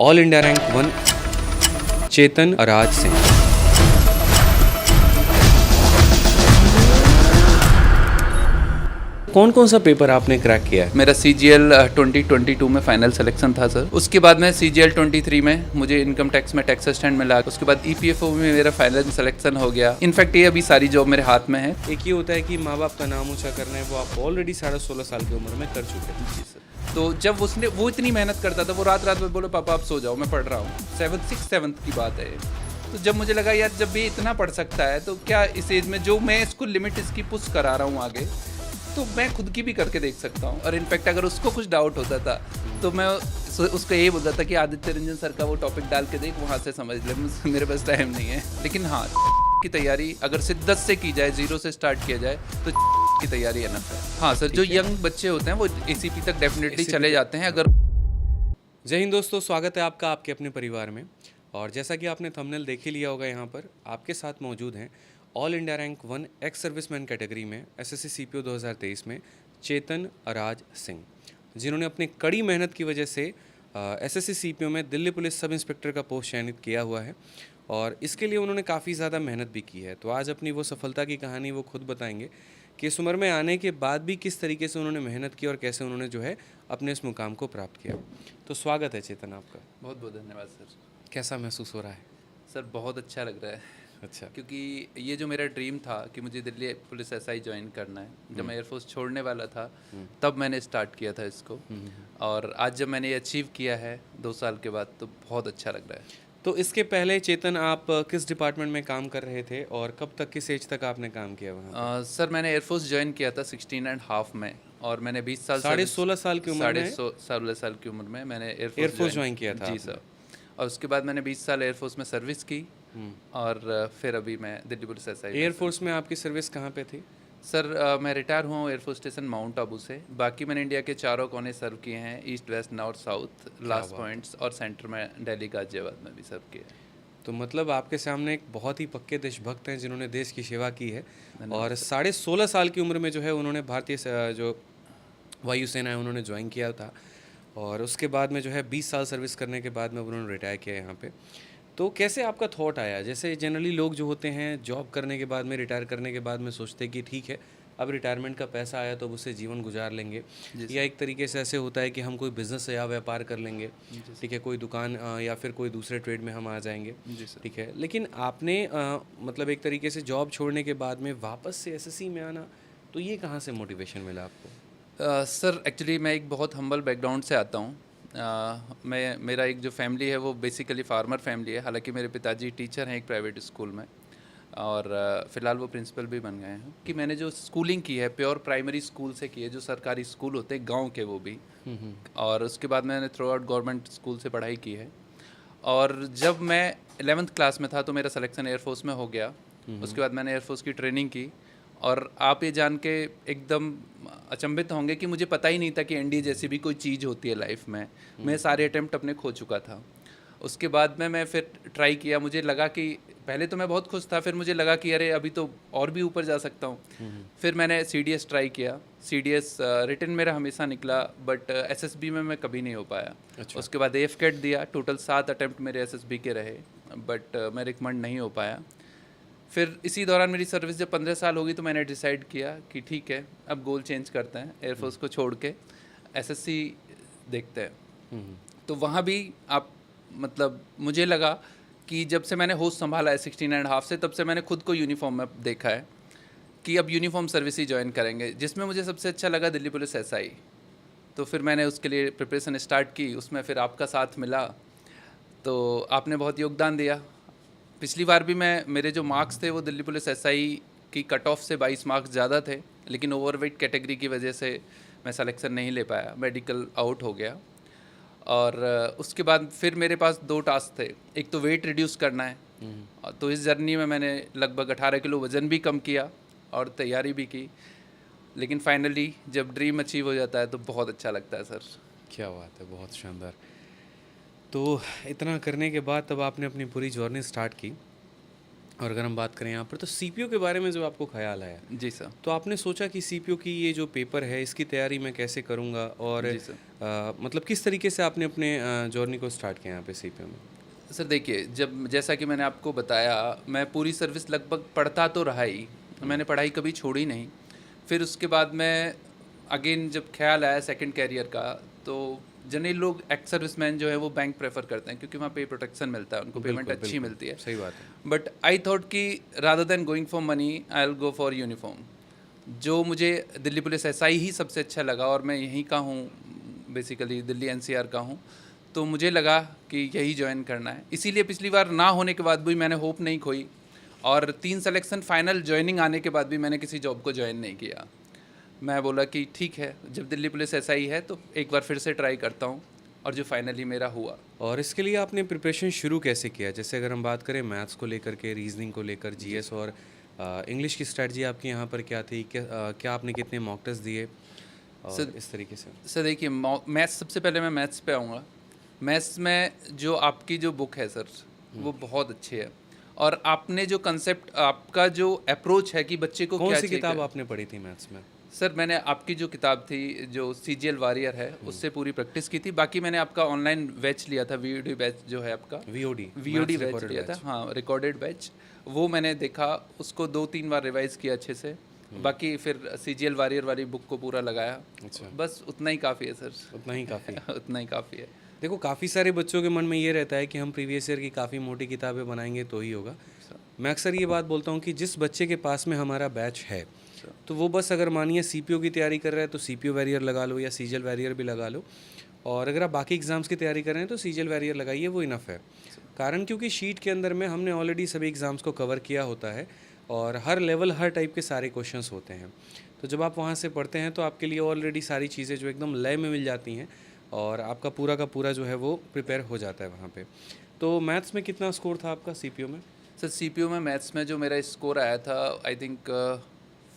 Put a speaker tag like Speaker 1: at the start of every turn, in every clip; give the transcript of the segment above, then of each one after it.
Speaker 1: All India rank 1 चेतन अराज सिंह। कौन कौन सा पेपर आपने क्रैक किया है?
Speaker 2: मेरा CGL 2022 में फाइनल सिलेक्शन था सर। उसके बाद में CGL 23 में मुझे इनकम टैक्स में टैक्स असिस्टेंट मिला। उसके बाद EPFO में मेरा फाइनल सिलेक्शन हो गया। इनफैक्ट ये अभी सारी जॉब मेरे हाथ में है।
Speaker 1: एक ये होता है कि माँ बाप का नाम ऊंचा करना है, वो आप ऑलरेडी 16.5 साल की उम्र में कर चुके हैं।
Speaker 2: जी सर। तो जब वो इतनी मेहनत करता था, वो रात रात में बोले पापा आप सो जाओ मैं पढ़ रहा हूँ। 7th की बात है। तो जब मुझे लगा यार जब भी इतना पढ़ सकता है तो क्या इस एज में जो मैं इसको लिमिट इसकी पुश करा रहा हूँ आगे, तो मैं खुद की भी करके देख सकता हूँ। और इनफैक्ट अगर उसको कुछ डाउट होता था तो मैं उसको यही बोलता था कि आदित्य रंजन सर का वो टॉपिक डाल के देख, वहाँ से समझ ले, मेरे पास टाइम नहीं है। लेकिन हाँ, की तैयारी अगर शिद्दत से की जाए, 0 से स्टार्ट किया जाए तो की तैयारी एनफ है। हाँ सर, जो यंग बच्चे होते हैं वो ACP तक डेफिनेटली चले जाते हैं। अगर
Speaker 1: जय हिंद दोस्तों, स्वागत है आपका आपके अपने परिवार में। और जैसा कि आपने थंबनेल देख ही लिया होगा, यहाँ पर आपके साथ मौजूद हैं all India rank 1 ex serviceman category में SSC CPO 2023 में चेतन अराज सिंह, जिन्होंने अपनी कड़ी मेहनत की वजह से SSC CPO में दिल्ली पुलिस सब इंस्पेक्टर का पोस्ट चयनित किया हुआ है। और इसके लिए उन्होंने काफ़ी ज़्यादा मेहनत भी की है। तो आज अपनी वो सफलता की कहानी वो खुद बताएंगे कि इस उम्र में आने के बाद भी किस तरीके से उन्होंने मेहनत की और कैसे उन्होंने जो है अपने इस मुकाम को प्राप्त किया। तो स्वागत है चेतन आपका।
Speaker 2: बहुत बहुत धन्यवाद सर।
Speaker 1: कैसा महसूस हो रहा है?
Speaker 2: सर बहुत अच्छा लग रहा है।
Speaker 1: अच्छा।
Speaker 2: क्योंकि ये जो मेरा ड्रीम था कि मुझे दिल्ली पुलिस SI ज्वाइन करना है, जब मैं एयरफोर्स छोड़ने वाला था तब मैंने स्टार्ट किया था इसको। और आज जब मैंने ये अचीव किया है 2 साल के बाद, तो बहुत अच्छा लग रहा है।
Speaker 1: तो इसके पहले चेतन आप किस डिपार्टमेंट में काम कर रहे थे और कब तक, किस एज तक आपने काम किया वहाँ?
Speaker 2: सर मैंने एयरफोर्स ज्वाइन किया था 16.5 में, और मैंने 20 साल
Speaker 1: 16.5 साल की उम्र में
Speaker 2: 16 साल की उम्र में मैंने
Speaker 1: एयरफोर्स ज्वाइन किया था
Speaker 2: जी
Speaker 1: आपने?
Speaker 2: सर। और उसके बाद मैंने 20 साल एयरफोर्स में सर्विस की। और फिर अभी मैं दिल्ली पुलिस SI।
Speaker 1: एयरफोर्स में आपकी सर्विस कहाँ पे थी?
Speaker 2: सर मैं रिटायर हुआ हूँ एयरफोर्स स्टेशन माउंट आबू से। बाकी मैंने इंडिया के चारों कोने सर्व किए हैं, east west north south, last points, और सेंटर में दिल्ली गाजियाबाद में भी सर्व किया है।
Speaker 1: तो मतलब आपके सामने एक बहुत ही पक्के देशभक्त हैं जिन्होंने देश की सेवा की है। और 16.5 साल की उम्र में जो है उन्होंने भारतीय जो वायुसेना है उन्होंने ज्वाइन किया था। और उसके बाद में जो है 20 साल सर्विस करने के बाद में उन्होंने रिटायर किया यहाँ पे। तो कैसे आपका थॉट आया? जैसे जनरली लोग जो होते हैं जॉब करने के बाद में, रिटायर करने के बाद में सोचते हैं कि ठीक है अब रिटायरमेंट का पैसा आया तो अब उससे जीवन गुजार लेंगे, या एक तरीके से ऐसे होता है कि हम कोई बिज़नेस या व्यापार कर लेंगे, ठीक है, कोई दुकान या फिर कोई दूसरे ट्रेड में हम आ जाएंगे, ठीक है। लेकिन आपने मतलब एक तरीके से जॉब छोड़ने के बाद में वापस से SSC में आना, तो ये कहाँ से मोटिवेशन मिला आपको?
Speaker 2: सर एक्चुअली मैं एक बहुत हम्बल बैकग्राउंड से आता हूँ। मेरा एक जो फैमिली है वो बेसिकली फार्मर फैमिली है। हालांकि मेरे पिताजी टीचर हैं एक प्राइवेट स्कूल में, और फ़िलहाल वो प्रिंसिपल भी बन गए हैं। कि मैंने जो स्कूलिंग की है प्योर प्राइमरी स्कूल से की है, जो सरकारी स्कूल होते हैं गांव के, वो भी। और उसके बाद मैंने थ्रू आउट गवर्नमेंट स्कूल से पढ़ाई की है। और जब मैं 11th क्लास में था तो मेरा सिलेक्शन एयरफोर्स में हो गया। उसके बाद मैंने एयरफोर्स की ट्रेनिंग की। और आप ये जान के एकदम अचंभित होंगे कि मुझे पता ही नहीं था कि NDA जैसी भी कोई चीज़ होती है लाइफ में। मैं सारे अटेम्प्ट अपने खो चुका था। उसके बाद में मैं फिर ट्राई किया। मुझे लगा कि पहले तो मैं बहुत खुश था, फिर मुझे लगा कि अरे अभी तो और भी ऊपर जा सकता हूँ। फिर मैंने CDS ट्राई किया। CDS रिटन मेरा हमेशा निकला, बट SSB में मैं कभी नहीं हो पाया।
Speaker 1: अच्छा।
Speaker 2: उसके बाद AFCAT दिया। टोटल 7 अटेम्प्ट मेरे SSB के रहे, बट मैं रिकमेंड नहीं हो पाया। फिर इसी दौरान मेरी सर्विस जब 15 साल हो गई तो मैंने डिसाइड किया कि ठीक है अब गोल चेंज करते हैं, एयरफोर्स को छोड़ के SSC देखते हैं। तो वहाँ भी आप मतलब मुझे लगा कि जब से मैंने होश संभाला है 16.5 से, तब से मैंने खुद को यूनिफॉर्म में देखा है कि अब यूनिफॉर्म सर्विस ही ज्वाइन करेंगे, जिसमें मुझे सबसे अच्छा लगा दिल्ली पुलिस SI। तो फिर मैंने उसके लिए प्रिपरेशन स्टार्ट की। उसमें फिर आपका साथ मिला, तो आपने बहुत योगदान दिया। पिछली बार भी मेरे जो मार्क्स थे वो दिल्ली पुलिस SI की कट ऑफ से 22 मार्क्स ज़्यादा थे, लेकिन ओवरवेट कैटेगरी की वजह से मैं सिलेक्शन नहीं ले पाया, मेडिकल आउट हो गया। और उसके बाद फिर मेरे पास 2 टास्क थे। एक तो वेट रिड्यूस करना है, तो इस जर्नी में मैंने लगभग 18 किलो वज़न भी कम किया और तैयारी भी की। लेकिन फाइनली जब ड्रीम अचीव हो जाता है तो बहुत अच्छा लगता है सर।
Speaker 1: क्या बात है, बहुत शानदार। तो इतना करने के बाद तब आपने अपनी पूरी जर्नी स्टार्ट की। और अगर हम बात करें यहाँ पर तो सीपीयू के बारे में जो आपको ख्याल आया,
Speaker 2: जी सर।
Speaker 1: तो आपने सोचा कि सीपीयू की ये जो पेपर है इसकी तैयारी मैं कैसे करूँगा, और
Speaker 2: जी सर।
Speaker 1: मतलब किस तरीके से आपने अपने जर्नी को स्टार्ट किया यहाँ पे सीपीयू में?
Speaker 2: सर देखिए, जब जैसा कि मैंने आपको बताया, मैं पूरी सर्विस लगभग पढ़ता तो रहा ही, मैंने पढ़ाई कभी छोड़ी नहीं। फिर उसके बाद में अगेन जब ख्याल आया सेकंड कैरियर का, तो जनरली लोग एक्स सर्विसमैन जो है वो बैंक प्रेफर करते हैं, क्योंकि वहाँ पे प्रोटेक्शन मिलता है, उनको पेमेंट
Speaker 1: बिल्कुल,
Speaker 2: अच्छी
Speaker 1: बिल्कुल,
Speaker 2: मिलती है।
Speaker 1: सही बात है।
Speaker 2: बट आई थॉट कि rather than going for money I will go for uniform. जो मुझे दिल्ली पुलिस एसआई ही सबसे अच्छा लगा, और मैं यहीं का हूँ, बेसिकली दिल्ली एनसीआर का हूँ, तो मुझे लगा कि यही ज्वाइन करना है। इसीलिए पिछली बार ना होने के बाद भी मैंने होप नहीं खोई, और 3 सिलेक्शन फाइनल ज्वाइनिंग आने के बाद भी मैंने किसी जॉब को ज्वाइन नहीं किया। मैं बोला कि ठीक है, जब दिल्ली पुलिस एसआई है तो एक बार फिर से ट्राई करता हूँ, और जो फाइनली मेरा हुआ।
Speaker 1: और इसके लिए आपने प्रिपरेशन शुरू कैसे किया? जैसे अगर हम बात करें मैथ्स को लेकर के, रीजनिंग को लेकर, जीएस और इंग्लिश की स्ट्रेटजी आपकी यहाँ पर क्या थी? क्या आपने कितने मॉक टेस्ट दिए और इस तरीके से?
Speaker 2: सर देखिए, मैथ्स, सबसे पहले मैं मैथ्स पे आऊँगा। मैथ्स में जो आपकी जो बुक है सर, वो बहुत अच्छी है, और आपने जो कंसेप्ट, आपका जो अप्रोच है कि बच्चे को
Speaker 1: कौन
Speaker 2: क्या
Speaker 1: सी
Speaker 2: चाहिए।
Speaker 1: किताब आपने पढ़ी थी मैथ्स में?
Speaker 2: सर मैंने आपकी जो किताब थी, जो सीजीएल वॉरियर है, उससे पूरी प्रैक्टिस की थी। बाकी मैंने आपका ऑनलाइन बैच लिया था, वीओडी बैच जो है आपका,
Speaker 1: वीओडी
Speaker 2: वीओडी बैच लिया था, हाँ, रिकॉर्डेड बैच। वो मैंने देखा, उसको 2-3 बार रिवाइज किया अच्छे से। बाकी फिर सीजीएल वॉरियर वाली बुक को पूरा लगाया।
Speaker 1: अच्छा,
Speaker 2: बस उतना ही काफ़ी है सर।
Speaker 1: उतना ही काफ़ी।
Speaker 2: उतना ही काफ़ी है।
Speaker 1: देखो, काफ़ी सारे बच्चों के मन में ये रहता है कि हम प्रीवियस ईयर की काफ़ी मोटी किताबें बनाएंगे तो ही होगा। मैं अक्सर ये बात बोलता हूँ कि जिस बच्चे के पास में हमारा बैच है, तो वो बस अगर मानिए सीपीयू की तैयारी कर रहा है तो सीपीयू वैरियर लगा लो, या सीजीएल वैरियर भी लगा लो, और अगर आप बाकी एग्ज़ाम्स की तैयारी कर रहे हैं तो सीजीएल वैरियर लगाइए, वो इनफ है। कारण क्योंकि शीट के अंदर में हमने ऑलरेडी सभी एग्ज़ाम्स को कवर किया होता है, और हर लेवल, हर टाइप के सारे क्वेश्चंस होते हैं। तो जब आप वहाँ से पढ़ते हैं तो आपके लिए ऑलरेडी सारी चीज़ें जो एकदम लय में मिल जाती हैं, और आपका पूरा का पूरा जो है वो प्रिपेयर हो जाता है वहाँ पे। तो मैथ्स में कितना स्कोर था आपका सीपीयू में?
Speaker 2: सर सीपीयू में मैथ्स में जो मेरा स्कोर आया था, आई थिंक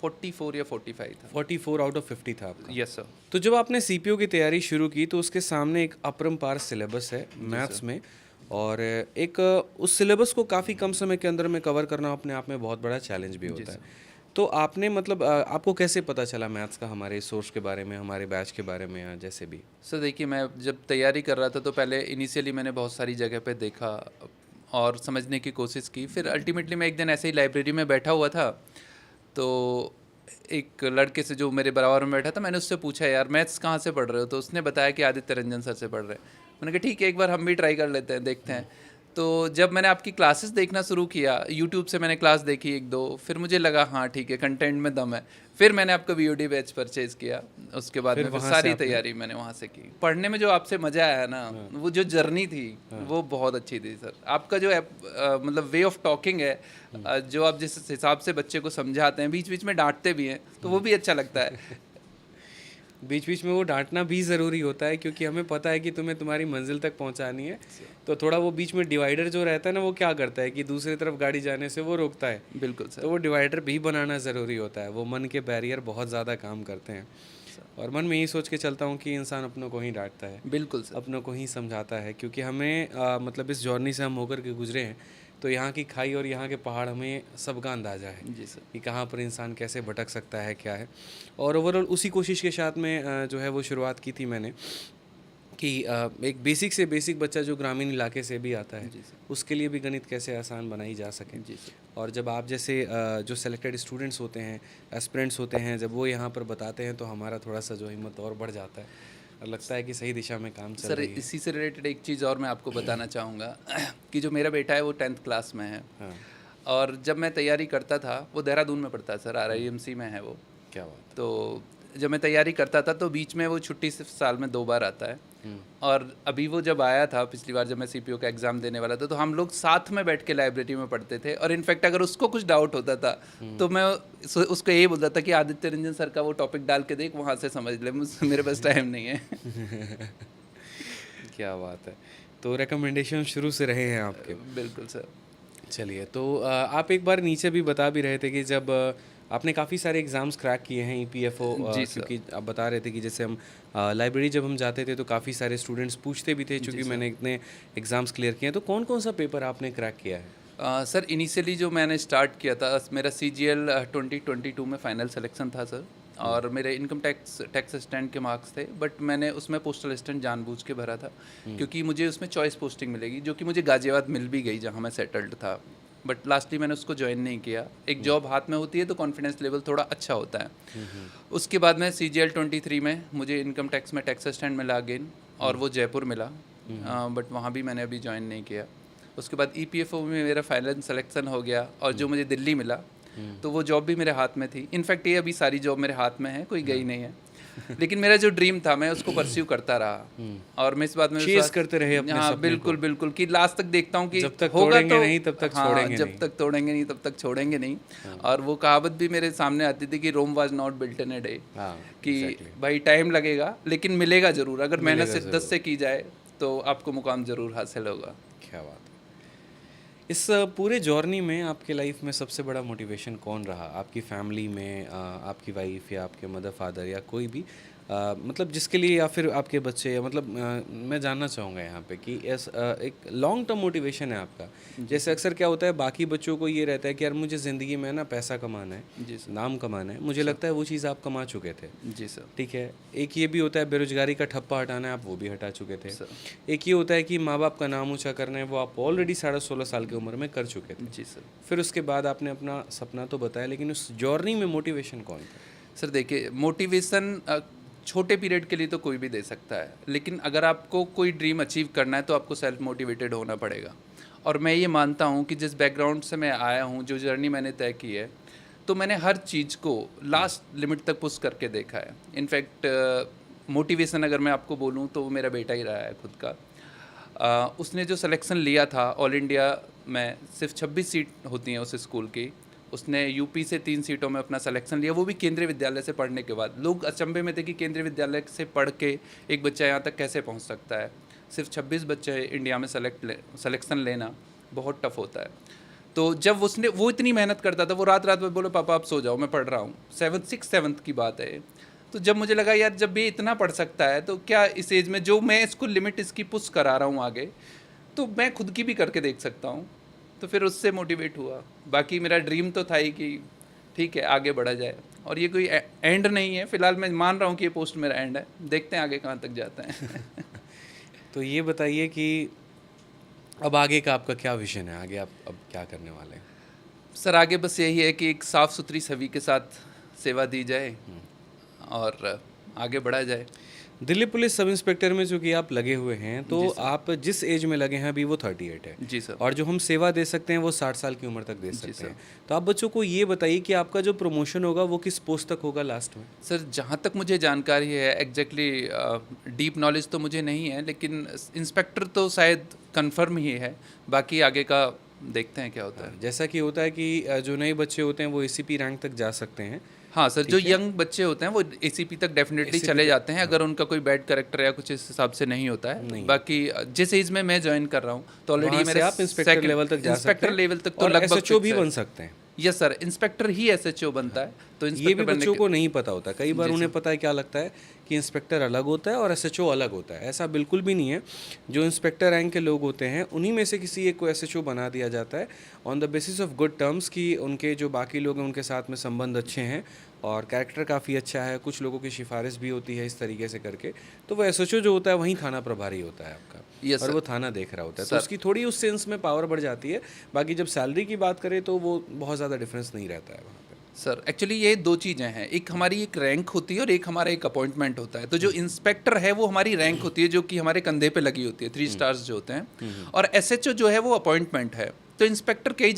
Speaker 2: 44 या 45 था।
Speaker 1: 44 आउट ऑफ 50 था आपका।
Speaker 2: Yes sir.
Speaker 1: तो जब आपने सीपीयू की तैयारी शुरू की तो उसके सामने एक अपरंपार सिलेबस है मैथ्स में, और एक उस सिलेबस को काफ़ी कम समय के अंदर में कवर करना अपने आप में बहुत बड़ा चैलेंज भी होता है। तो आपने मतलब आपको कैसे पता चला मैथ्स का हमारे सोर्स के बारे में, हमारे बैच के बारे में, या जैसे भी?
Speaker 2: सर देखिए, मैं जब तैयारी कर रहा था तो पहले इनिशियली मैंने बहुत सारी जगह पे देखा और समझने की कोशिश की। फिर अल्टीमेटली मैं एक दिन ऐसे ही लाइब्रेरी में बैठा हुआ था, तो एक लड़के से जो मेरे बराबर में बैठा था, मैंने उससे पूछा, यार मैथ्स कहाँ से पढ़ रहे हो? तो उसने बताया कि आदित्य रंजन सर से पढ़ रहे हैं। मैंने कहा ठीक है, एक बार हम भी ट्राई कर लेते हैं, देखते हैं। तो जब मैंने आपकी क्लासेस देखना शुरू किया, यूट्यूब से मैंने क्लास देखी 1-2, फिर मुझे लगा हाँ ठीक है, कंटेंट में दम है। फिर मैंने आपका वीओडी बैच परचेज़ किया। उसके बाद में फिर सारी तैयारी मैंने वहाँ से की। पढ़ने में जो आपसे मज़ा आया ना, वो जो जर्नी थी वो बहुत अच्छी थी सर। आपका जो मतलब वे ऑफ टॉकिंग है, जो आप जिस हिसाब से बच्चे को समझाते हैं, बीच बीच में डांटते भी हैं, तो वो भी अच्छा लगता है।
Speaker 1: बीच बीच में वो डांटना भी ज़रूरी होता है, क्योंकि हमें पता है कि तुम्हें तुम्हारी मंजिल तक पहुंचानी है। तो थोड़ा वो बीच में डिवाइडर जो रहता है ना, वो क्या करता है कि दूसरी तरफ गाड़ी जाने से वो रोकता है।
Speaker 2: बिल्कुल सर।
Speaker 1: तो वो डिवाइडर भी बनाना ज़रूरी होता है। वो मन के बैरियर बहुत ज़्यादा काम करते हैं, और मन में यही सोच के चलता हूँ कि इंसान अपनों को ही डांटता है,
Speaker 2: बिल्कुल सर।
Speaker 1: अपनों को ही समझाता है, क्योंकि हमें मतलब इस जर्नी से हम होकर के गुजरे हैं, तो यहाँ की खाई और यहाँ के पहाड़ हमें सबका अंदाज़ा है
Speaker 2: जी सर।
Speaker 1: कि कहाँ पर इंसान कैसे भटक सकता है, क्या है। और ओवरऑल उसी कोशिश के साथ में जो है वो शुरुआत की थी मैंने, कि एक बेसिक से बेसिक बच्चा जो ग्रामीण इलाके से भी आता है, उसके लिए भी गणित कैसे आसान बनाई जा सके।
Speaker 2: जी सर।
Speaker 1: और जब आप जैसे जो सेलेक्टेड स्टूडेंट्स होते हैं, एस्पिरेंट्स होते हैं, जब वो यहाँ पर बताते हैं तो हमारा थोड़ा सा जो हिम्मत और बढ़ जाता है, और लगता है कि सही दिशा में काम चल
Speaker 2: सर
Speaker 1: रही है।
Speaker 2: इसी से रिलेटेड एक चीज़ और मैं आपको बताना चाहूँगा कि जो मेरा बेटा है वो 10th क्लास में है।
Speaker 1: हाँ,
Speaker 2: और जब मैं तैयारी करता था, वो देहरादून में पढ़ता है सर, RIMC में है वो।
Speaker 1: क्या बात।
Speaker 2: तो जब मैं तैयारी करता था तो बीच में वो छुट्टी सिर्फ साल में 2 बार आता है। और अभी वो जब आया था पिछली बार, जब मैं सीपीओ का एग्ज़ाम देने वाला था, तो हम लोग साथ में बैठ के लाइब्रेरी में पढ़ते थे। और इनफैक्ट अगर उसको कुछ डाउट होता था तो मैं उसको यही बोलता था कि आदित्य रंजन सर का वो टॉपिक डाल के देख, वहाँ से समझ ले, मेरे पास टाइम नहीं है।
Speaker 1: क्या बात है। तो रिकमेंडेशन शुरू से रहे हैं आपके?
Speaker 2: बिल्कुल सर।
Speaker 1: चलिए, तो आप एक बार नीचे भी बता भी रहे थे कि जब आपने काफ़ी सारे एग्ज़ाम्स क्रैक किए हैं, EPFO,
Speaker 2: जी सर।
Speaker 1: क्योंकि आप बता रहे थे कि जैसे हम लाइब्रेरी जब हम जाते थे तो काफ़ी सारे स्टूडेंट्स पूछते भी थे, क्योंकि मैंने इतने एग्ज़ाम्स क्लियर किए हैं। तो कौन कौन सा पेपर आपने क्रैक किया है?
Speaker 2: सर इनिशियली जो मैंने स्टार्ट किया था, मेरा CGL 2022 में फाइनल सिलेक्शन था सर, और मेरे इनकम टैक्स असिस्टेंट के मार्क्स थे, बट मैंने उसमें पोस्टल असिस्टेंट जानबूझ के भरा था क्योंकि मुझे उसमें चॉइस पोस्टिंग मिलेगी, जो कि मुझे गाजियाबाद मिल भी गई जहाँ मैं सेटल्ड था, बट लास्टली मैंने उसको ज्वाइन नहीं किया। एक जॉब हाथ में होती है तो कॉन्फिडेंस लेवल थोड़ा अच्छा होता है। उसके बाद में CGL 23 में मुझे इनकम टैक्स में टैक्स असिस्टेंट मिला अगेन, और वो जयपुर मिला, बट वहाँ भी मैंने अभी ज्वाइन नहीं किया। उसके बाद EPFO में मेरा फाइनल सिलेक्शन हो गया, और जो मुझे दिल्ली मिला तो वो जॉब भी मेरे हाथ में थी। इनफैक्ट ये अभी सारी जॉब मेरे हाथ में है, कोई गई नहीं है, लेकिन मेरा जो ड्रीम था मैं उसको परस्यू करता रहा, और मैं इस बात में
Speaker 1: चेस करते रहे अपने
Speaker 2: हाँ
Speaker 1: सपने
Speaker 2: बिल्कुल बिल्कुल, कि लास्ट तक देखता हूँ कि
Speaker 1: जब तक
Speaker 2: होगा
Speaker 1: तोड़ेंगे
Speaker 2: तो
Speaker 1: नहीं तब तक
Speaker 2: हाँ,
Speaker 1: छोड़ेंगे
Speaker 2: जब
Speaker 1: नहीं।
Speaker 2: तक तोड़ेंगे नहीं तब तक छोड़ेंगे नहीं। और वो कहावत भी मेरे सामने आती थी कि Rome was not built in a day,
Speaker 1: हाँ,
Speaker 2: कि भाई टाइम लगेगा लेकिन मिलेगा जरूर, अगर मेहनत से 10 से की जाए तो आपको मुकाम जरूर हासिल होगा।
Speaker 1: क्या बात है। इस पूरे जर्नी में आपके लाइफ में सबसे बड़ा मोटिवेशन कौन रहा? आपकी फैमिली में आपकी वाइफ या आपके मदर फादर या कोई भी, मतलब जिसके लिए, या फिर आपके बच्चे, या मतलब मैं जानना चाहूँगा यहाँ पे कि एक लॉन्ग टर्म मोटिवेशन है आपका। जैसे अक्सर क्या होता है, बाकी बच्चों को ये रहता है कि यार मुझे ज़िंदगी में ना पैसा कमाना है,
Speaker 2: जी सर।
Speaker 1: नाम कमाना है। मुझे लगता है वो चीज़ आप कमा चुके थे,
Speaker 2: जी सर।
Speaker 1: ठीक है। एक ये भी होता है बेरोजगारी का ठप्पा हटाना है, आप वो भी हटा चुके थे।
Speaker 2: सर।
Speaker 1: एक ये होता है कि माँ बाप का नाम ऊंचा करना है, वो आप ऑलरेडी 16.5 साल की उम्र में कर चुके थे।
Speaker 2: जी सर।
Speaker 1: फिर उसके बाद आपने अपना सपना तो बताया, लेकिन उस जर्नी में मोटिवेशन कौन था?
Speaker 2: सर देखिए, मोटिवेशन छोटे पीरियड के लिए तो कोई भी दे सकता है, लेकिन अगर आपको कोई ड्रीम अचीव करना है तो आपको सेल्फ मोटिवेटेड होना पड़ेगा। और मैं ये मानता हूँ कि जिस बैकग्राउंड से मैं आया हूँ, जो जर्नी मैंने तय की है, तो मैंने हर चीज़ को लास्ट लिमिट तक पुश करके देखा है। इनफैक्ट मोटिवेशन अगर मैं आपको बोलूँ तो वो मेरा बेटा ही रहा है खुद का। उसने जो सिलेक्शन लिया था ऑल इंडिया में, सिर्फ 26 सीट होती हैं उस स्कूल की, उसने यूपी से 3 सीटों में अपना सिलेक्शन लिया, वो भी केंद्रीय विद्यालय से पढ़ने के बाद। लोग अचंभे में थे कि केंद्रीय विद्यालय से पढ़ के एक बच्चा यहाँ तक कैसे पहुँच सकता है। सिर्फ 26 बच्चे इंडिया में सिलेक्शन लेना बहुत टफ होता है। तो जब उसने, वो इतनी मेहनत करता था, वो रात रात में बोले पापा आप सो जाओ मैं पढ़ रहा हूँ, 6th की बात है। तो जब मुझे लगा यार जब ये इतना पढ़ सकता है तो क्या इस एज में जो मैं इसको लिमिट इसकी पुश करा रहा हूँ आगे, तो मैं खुद की भी करके देख सकता हूँ। तो फिर उससे मोटिवेट हुआ। बाकी मेरा ड्रीम तो था ही कि ठीक है आगे बढ़ा जाए, और ये कोई एंड नहीं है। फिलहाल मैं मान रहा हूँ कि ये पोस्ट मेरा एंड है, देखते हैं आगे कहाँ तक जाता है।
Speaker 1: तो ये बताइए कि अब आगे का आपका क्या विजन है? आगे आप अब क्या करने वाले हैं?
Speaker 2: सर आगे बस यही है कि एक साफ़ सुथरी छवि के साथ सेवा दी जाए और आगे बढ़ा जाए।
Speaker 1: दिल्ली पुलिस सब इंस्पेक्टर में जो कि आप लगे हुए हैं, तो आप जिस एज में लगे हैं अभी वो 38 है।
Speaker 2: जी सर।
Speaker 1: और जो हम सेवा दे सकते हैं वो 60 साल की उम्र तक दे सकते हैं। तो आप बच्चों को ये बताइए कि आपका जो प्रमोशन होगा वो किस पोस्ट तक होगा लास्ट में?
Speaker 2: सर जहाँ तक मुझे जानकारी है, एग्जैक्टली डीप नॉलेज तो मुझे नहीं है, लेकिन इंस्पेक्टर तो शायद कंफर्म ही है, बाकी आगे का देखते हैं क्या होता है।
Speaker 1: जैसा कि होता है कि जो नए बच्चे होते हैं वो ACP रैंक तक जा सकते हैं।
Speaker 2: हाँ सर, जो यंग बच्चे होते हैं वो ACP तक डेफिनेटली चले जाते हैं, अगर उनका कोई बैड कैरेक्टर या कुछ इस हिसाब से नहीं होता है। बाकी जिस एज में मैं ज्वाइन कर रहा हूँ तो ऑलरेडी मेरे
Speaker 1: आप इंस्पेक्टर लेवल तक जा सकते हैं।
Speaker 2: इंस्पेक्टर लेवल तक तो
Speaker 1: और
Speaker 2: लगभग
Speaker 1: SHO भी बन सकते हैं।
Speaker 2: यस सर, इंस्पेक्टर ही SHO बनता है। तो
Speaker 1: ये भी बच्चों को नहीं पता होता। कई बार उन्हें पता है, क्या लगता है कि इंस्पेक्टर अलग होता है और SHO अलग होता है। ऐसा बिल्कुल भी नहीं है। जो इंस्पेक्टर रैंक के लोग होते हैं उन्हीं में से किसी एक को SHO बना दिया जाता है on the basis of good terms, कि उनके जो बाकी लोग हैं उनके साथ में संबंध अच्छे हैं और कैरेक्टर काफ़ी अच्छा है, कुछ लोगों की सिफारिश भी होती है, इस तरीके से करके। तो वो SHO जो होता है वहीं थाना प्रभारी होता है आपका।
Speaker 2: Yes,
Speaker 1: और
Speaker 2: sir.
Speaker 1: वो थाना देख रहा होता है, तो उसकी थोड़ी उस सेंस में पावर बढ़ जाती है। बाकी जब सैलरी की बात करें तो वो बहुत ज़्यादा डिफरेंस नहीं रहता है वहाँ पे।
Speaker 2: सर एक्चुअली ये दो चीज़ें हैं, एक हमारी एक रैंक होती है और एक हमारा एक अपॉइंटमेंट होता है। तो जो इंस्पेक्टर है वो हमारी रैंक होती है, जो कि हमारे कंधे पे लगी होती है, 3 स्टार्स जो होते हैं, और SHO जो है वो अपॉइंटमेंट है। तो इंस्पेक्टर कई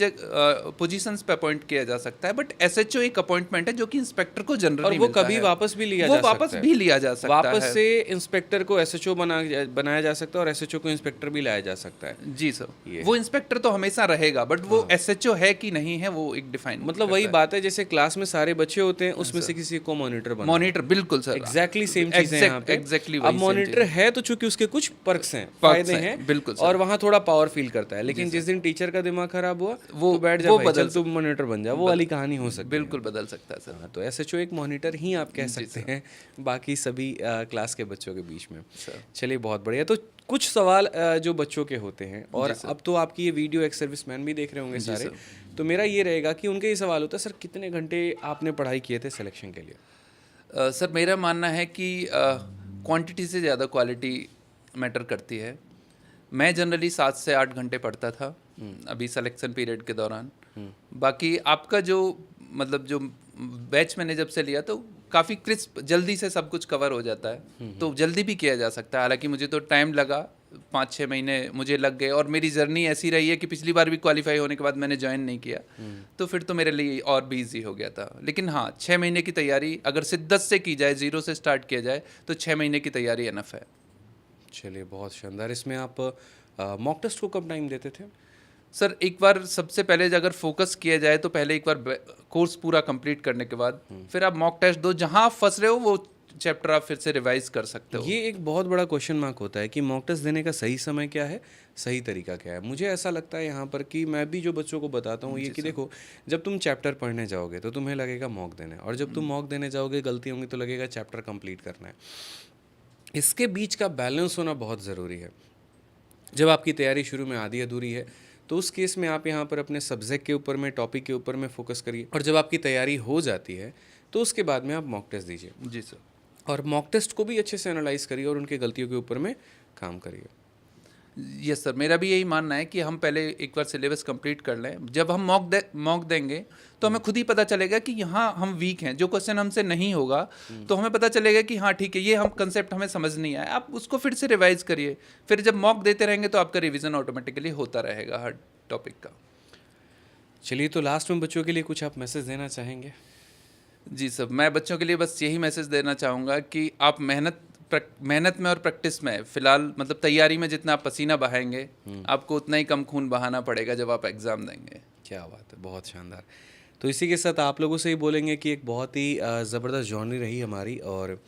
Speaker 2: पोजीशंस पे अपॉइंट किया जा सकता है, बट SHO एक अपॉइंटमेंट है जो कि इंस्पेक्टर को जनरली
Speaker 1: और वो कभी वापस भी लिया जा सकता है।
Speaker 2: वापस भी लिया जा सकता है।
Speaker 1: वापस से इंस्पेक्टर को SHO बनाया जा सकता है और SHO को इंस्पेक्टर भी लाया जा सकता है।
Speaker 2: जी सर, वो इंस्पेक्टर तो हमेशा रहेगा, बट वो SHO है कि नहीं है वो एक डिफाइन,
Speaker 1: मतलब वही बात है जैसे क्लास में सारे बच्चे होते हैं, उसमें से किसी को मॉनिटर बना।
Speaker 2: मॉनिटर, बिल्कुल सर,
Speaker 1: एग्जैक्टली सेम चीज है यहाँ पे।
Speaker 2: एग्जैक्टली
Speaker 1: अब मॉनिटर है तो चूंकि उसके कुछ पर्क्स हैं, फायदे हैं,
Speaker 2: बिल्कुल,
Speaker 1: और वहाँ थोड़ा पावर फील करता है। लेकिन जिस दिन टीचर का दिमाग खराब हुआ
Speaker 2: वो-
Speaker 1: तो बैठ जा
Speaker 2: वो
Speaker 1: भाई,
Speaker 2: बदल
Speaker 1: चल तू मॉनिटर बन जा, वो वाली कहानी हो सकती है।
Speaker 2: बिल्कुल बदल सकता है सर।
Speaker 1: हाँ, तो एसएचओ एक मॉनिटर ही आप कह सकते हैं बाकी सभी क्लास के बच्चों के बीच में।
Speaker 2: सर।
Speaker 1: चलिए बहुत बढ़िया। तो कुछ सवाल जो बच्चों के होते हैं, और अब तो आपकी ये वीडियो एक सर्विसमैन भी देख रहे होंगे सारे, तो मेरा ये रहेगा कि उनके ये सवाल होता है, सर कितने घंटे आपने पढ़ाई किए थे सिलेक्शन के लिए?
Speaker 2: सर मेरा मानना है कि क्वांटिटी से ज़्यादा क्वालिटी मैटर करती है। मैं जनरली 7 से 8 घंटे पढ़ता था अभी सिलेक्शन पीरियड के दौरान। बाकी आपका जो मतलब जो बैच मैंने जब से लिया तो काफ़ी क्रिस्प जल्दी से सब कुछ कवर हो जाता है, तो जल्दी भी किया जा सकता है। हालांकि मुझे तो टाइम लगा, 5-6 महीने मुझे लग गए, और मेरी जर्नी ऐसी रही है कि पिछली बार भी क्वालिफाई होने के बाद मैंने ज्वाइन नहीं किया, तो फिर तो मेरे लिए और भी ईजी हो गया था। लेकिन हाँ, 6 महीने की तैयारी अगर शिद्दत से की जाए, ज़ीरो से स्टार्ट किया जाए, तो 6 महीने की तैयारी इनफ है।
Speaker 1: चलिए बहुत शानदार। इसमें आप मॉक टेस्ट को कब टाइम देते थे?
Speaker 2: सर एक बार सबसे पहले अगर फोकस किया जाए तो पहले एक बार कोर्स पूरा कंप्लीट करने के बाद फिर आप मॉक टेस्ट दो, जहां आप फंस रहे हो वो चैप्टर आप फिर से रिवाइज कर सकते हो।
Speaker 1: ये एक बहुत बड़ा क्वेश्चन मार्क होता है कि मॉक टेस्ट देने का सही समय क्या है, सही तरीका क्या है। मुझे ऐसा लगता है यहाँ पर कि मैं भी जो बच्चों को बताता हूँ ये कि देखो, जब तुम चैप्टर पढ़ने जाओगे तो तुम्हें लगेगा मॉक देना है, और जब तुम मॉक देने जाओगे गलती होंगी तो लगेगा चैप्टर कंप्लीट करना है। इसके बीच का बैलेंस होना बहुत ज़रूरी है। जब आपकी तैयारी शुरू में आधी अधूरी है तो उस केस में आप यहाँ पर अपने सब्जेक्ट के ऊपर में, टॉपिक के ऊपर में फोकस करिए, और जब आपकी तैयारी हो जाती है तो उसके बाद में आप मॉक टेस्ट दीजिए।
Speaker 2: जी सर।
Speaker 1: और मॉक टेस्ट को भी अच्छे से एनालाइज करिए और उनकी गलतियों के ऊपर में काम करिए।
Speaker 2: यस सर, मेरा भी यही मानना है कि हम पहले एक बार सिलेबस कंप्लीट कर लें। जब हम मॉक देंगे तो हमें खुद ही पता चलेगा कि यहाँ हम वीक हैं, जो क्वेश्चन हमसे नहीं होगा तो हमें पता चलेगा कि हाँ ठीक है, ये हम कंसेप्ट हमें समझ नहीं आया, आप उसको फिर से रिवाइज करिए। फिर जब मॉक देते रहेंगे तो आपका रिवीजन ऑटोमेटिकली होता रहेगा हर टॉपिक का।
Speaker 1: चलिए, तो लास्ट में बच्चों के लिए कुछ आप मैसेज देना चाहेंगे?
Speaker 2: जी सर, मैं बच्चों के लिए बस यही मैसेज देना चाहूँगा कि आप मेहनत में और प्रैक्टिस में, फिलहाल मतलब तैयारी में जितना आप पसीना बहाएंगे आपको उतना ही कम खून बहाना पड़ेगा जब आप एग्ज़ाम देंगे।
Speaker 1: क्या बात है, बहुत शानदार। तो इसी के साथ आप लोगों से ही बोलेंगे कि एक बहुत ही ज़बरदस्त जर्नी रही हमारी, और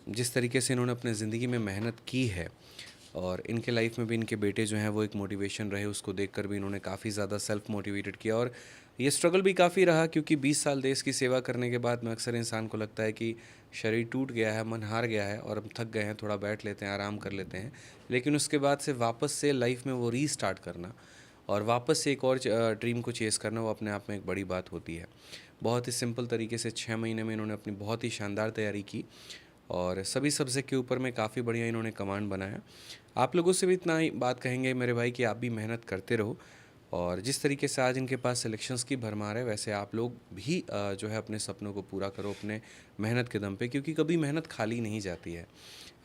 Speaker 1: जिस तरीके से इन्होंने अपने ज़िंदगी में मेहनत की है, और इनके लाइफ में भी इनके बेटे जो हैं वो एक मोटिवेशन रहे, उसको देखकर भी इन्होंने काफ़ी ज़्यादा सेल्फ मोटिवेटेड किया। और ये स्ट्रगल भी काफ़ी रहा, क्योंकि 20 साल देश की सेवा करने के बाद में अक्सर इंसान को लगता है कि शरीर टूट गया है, मन हार गया है और हम थक गए हैं, थोड़ा बैठ लेते हैं, आराम कर लेते हैं। लेकिन उसके बाद से वापस से लाइफ में वो रीस्टार्ट करना और वापस से एक और ड्रीम को चेस करना, वो अपने आप में एक बड़ी बात होती है। बहुत ही सिंपल तरीके से 6 महीने में इन्होंने अपनी बहुत ही शानदार तैयारी की, और सभी सब्जेक्ट के ऊपर में काफ़ी बढ़िया इन्होंने कमांड बनाया। आप लोगों से भी इतना ही बात कहेंगे मेरे भाई कि आप भी मेहनत करते रहो, और जिस तरीके से आज इनके पास सिलेक्शंस की भरमार है, वैसे आप लोग भी जो है अपने सपनों को पूरा करो अपने मेहनत के दम पे, क्योंकि कभी मेहनत खाली नहीं जाती है।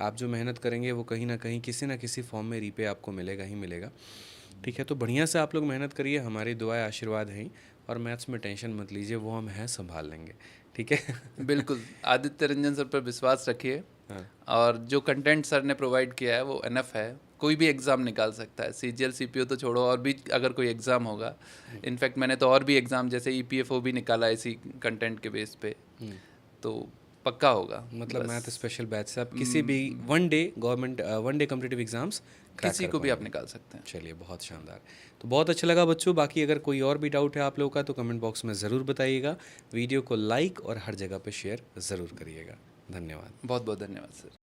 Speaker 1: आप जो मेहनत करेंगे वो कहीं ना कहीं किसी ना किसी फॉर्म में रीपे आपको मिलेगा ही मिलेगा। ठीक है, तो बढ़िया से आप लोग मेहनत करिए, हमारी दुआएं आशीर्वाद हैं, और मैथ्स में टेंशन मत लीजिए, वो हम हैं संभाल लेंगे। ठीक है
Speaker 2: बिल्कुल, आदित्य रंजन सर पर विश्वास रखिए।
Speaker 1: हाँ।
Speaker 2: और जो कंटेंट सर ने प्रोवाइड किया है वो इनफ है, कोई भी एग्ज़ाम निकाल सकता है। CGL CPO तो छोड़ो, और भी अगर कोई एग्ज़ाम होगा, इनफैक्ट मैंने तो और भी एग्ज़ाम जैसे EPFO भी निकाला इसी कंटेंट के बेस पे, तो पक्का होगा।
Speaker 1: मतलब मैथ स्पेशल बैच से आप किसी भी वन डे कॉम्पिटिटिव एग्जाम्स
Speaker 2: किसी को भी आप निकाल सकते हैं।
Speaker 1: चलिए, बहुत शानदार। तो बहुत अच्छा लगा बच्चों। बाकी अगर कोई और भी डाउट है आप लोगों का तो कमेंट बॉक्स में ज़रूर बताइएगा। वीडियो को लाइक और हर जगह पे शेयर ज़रूर करिएगा। धन्यवाद।
Speaker 2: बहुत बहुत धन्यवाद सर।